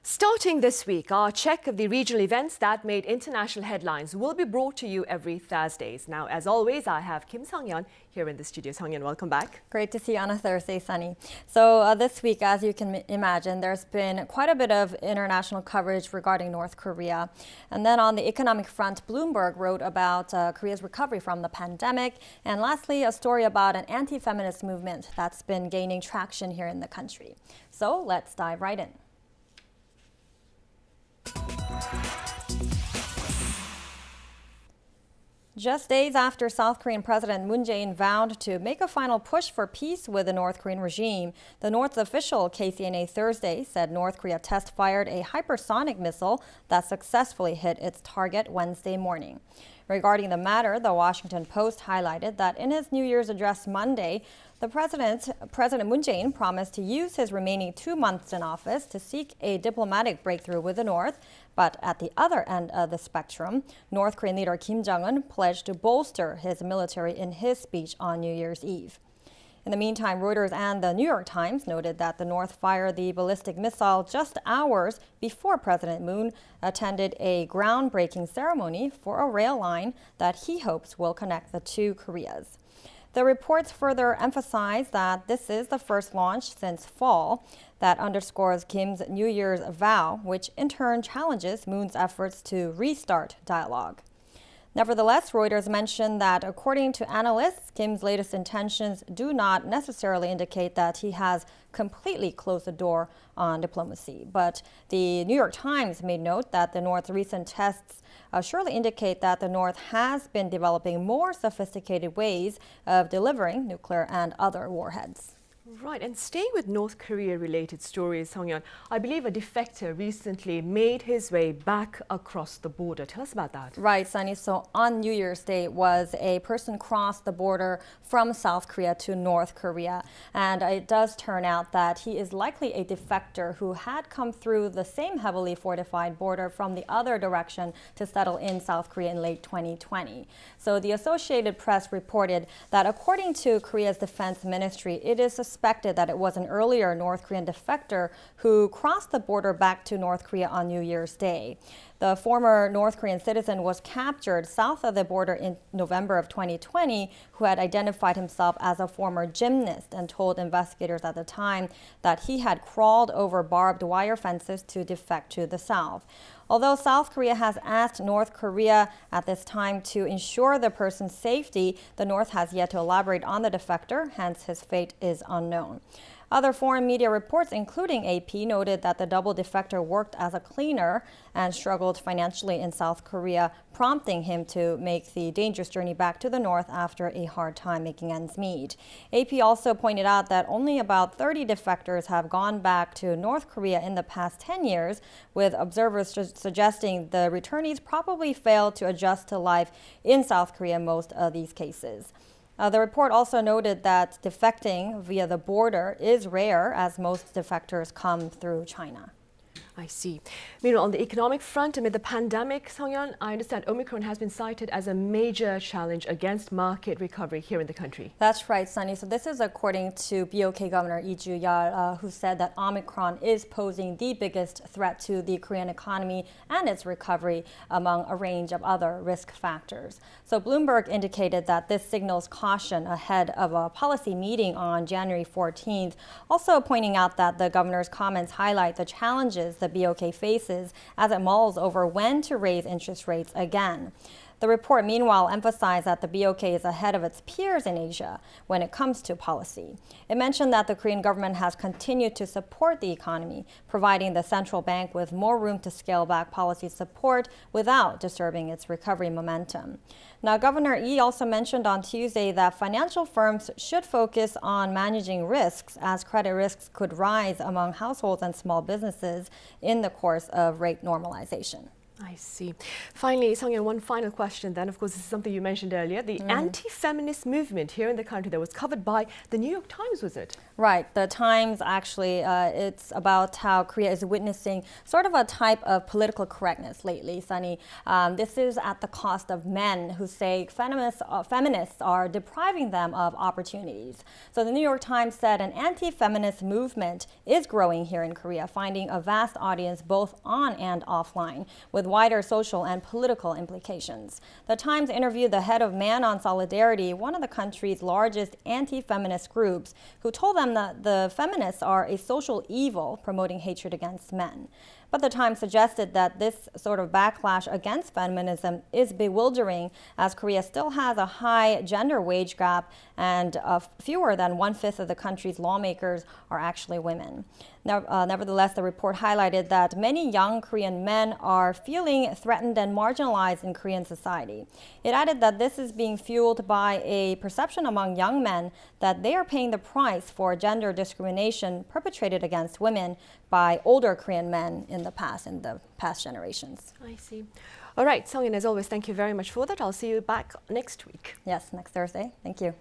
Starting this week, our check of the regional events that made international headlines will be brought to you every Thursdays. Now, as always, I have Kim Sung-yeon here in the studio. Sung-yeon, welcome back. Great to see you on a Thursday, Sunny. So this week, as you can imagine, there's been quite a bit of international coverage regarding North Korea. And then on the economic front, Bloomberg wrote about Korea's recovery from the pandemic. And lastly, a story about an anti-feminist movement that's been gaining traction here in the country. So let's dive right in. Just days after South Korean President Moon Jae-in vowed to make a final push for peace with the North Korean regime, the North's official KCNA Thursday said North Korea test-fired a hypersonic missile that successfully hit its target Wednesday morning. Regarding the matter, the Washington Post highlighted that in his New Year's address Monday, President Moon Jae-in promised to use his remaining 2 months in office to seek a diplomatic breakthrough with the North. But at the other end of the spectrum, North Korean leader Kim Jong-un pledged to bolster his military in his speech on New Year's Eve. In the meantime, Reuters and the New York Times noted that the North fired the ballistic missile just hours before President Moon attended a groundbreaking ceremony for a rail line that he hopes will connect the two Koreas. The reports further emphasize that this is the first launch since fall that underscores Kim's New Year's vow, which in turn challenges Moon's efforts to restart dialogue. Nevertheless, Reuters mentioned that according to analysts, Kim's latest intentions do not necessarily indicate that he has completely closed the door on diplomacy. But the New York Times made note that the North's recent tests surely indicate that the North has been developing more sophisticated ways of delivering nuclear and other warheads. Right, and staying with North Korea-related stories, Sung-yeon, I believe a defector recently made his way back across the border. Tell us about that. Right, Sunny. So on New Year's Day was a person crossed the border from South Korea to North Korea. And it does turn out that he is likely a defector who had come through the same heavily fortified border from the other direction to settle in South Korea in late 2020. So the Associated Press reported that according to Korea's Defense Ministry, it is suspected that it was an earlier North Korean defector who crossed the border back to North Korea on New Year's Day. The former North Korean citizen was captured south of the border in November of 2020, who had identified himself as a former gymnast and told investigators at the time that he had crawled over barbed wire fences to defect to the south. Although South Korea has asked North Korea at this time to ensure the person's safety, the North has yet to elaborate on the defector, hence his fate is unknown. Other foreign media reports, including AP, noted that the double defector worked as a cleaner and struggled financially in South Korea, prompting him to make the dangerous journey back to the North after a hard time making ends meet. AP also pointed out that only about 30 defectors have gone back to North Korea in the past 10 years, with observers suggesting the returnees probably failed to adjust to life in South Korea in most of these cases. The report also noted that defecting via the border is rare, as most defectors come through China. I see. Meanwhile, on the economic front, amid the pandemic, Sung-yeon, I understand Omicron has been cited as a major challenge against market recovery here in the country. That's right, Sunny. So this is according to BOK Governor Lee Ju-yeol, who said that Omicron is posing the biggest threat to the Korean economy and its recovery among a range of other risk factors. So Bloomberg indicated that this signals caution ahead of a policy meeting on January 14th, also pointing out that the governor's comments highlight the challenges the BOK faces as it mulls over when to raise interest rates again. The report, meanwhile, emphasized that the BOK is ahead of its peers in Asia when it comes to policy. It mentioned that the Korean government has continued to support the economy, providing the central bank with more room to scale back policy support without disturbing its recovery momentum. Now, Governor Lee also mentioned on Tuesday that financial firms should focus on managing risks, as credit risks could rise among households and small businesses in the course of rate normalization. I see. Finally, Song-yeon, one final question then. Of course, this is something you mentioned earlier. The anti-feminist movement here in the country that was covered by the New York Times, was it? Right. The Times actually, it's about how Korea is witnessing sort of a type of political correctness lately, Sunny. This is at the cost of men who say feminists are depriving them of opportunities. So the New York Times said an anti-feminist movement is growing here in Korea, finding a vast audience both on and offline, with wider social and political implications. The Times interviewed the head of Man on Solidarity, one of the country's largest anti-feminist groups, who told them that the feminists are a social evil promoting hatred against men. But the Times suggested that this sort of backlash against feminism is bewildering, as Korea still has a high gender wage gap and fewer than 1/5 of the country's lawmakers are actually women. Nevertheless, the report highlighted that many young Korean men are feeling threatened and marginalized in Korean society. It added that this is being fueled by a perception among young men that they are paying the price for gender discrimination perpetrated against women by older Korean men in the past generations. I see. All right, Song-yeon, as always, thank you very much for that. I'll see you back next week. Yes, next Thursday. Thank you.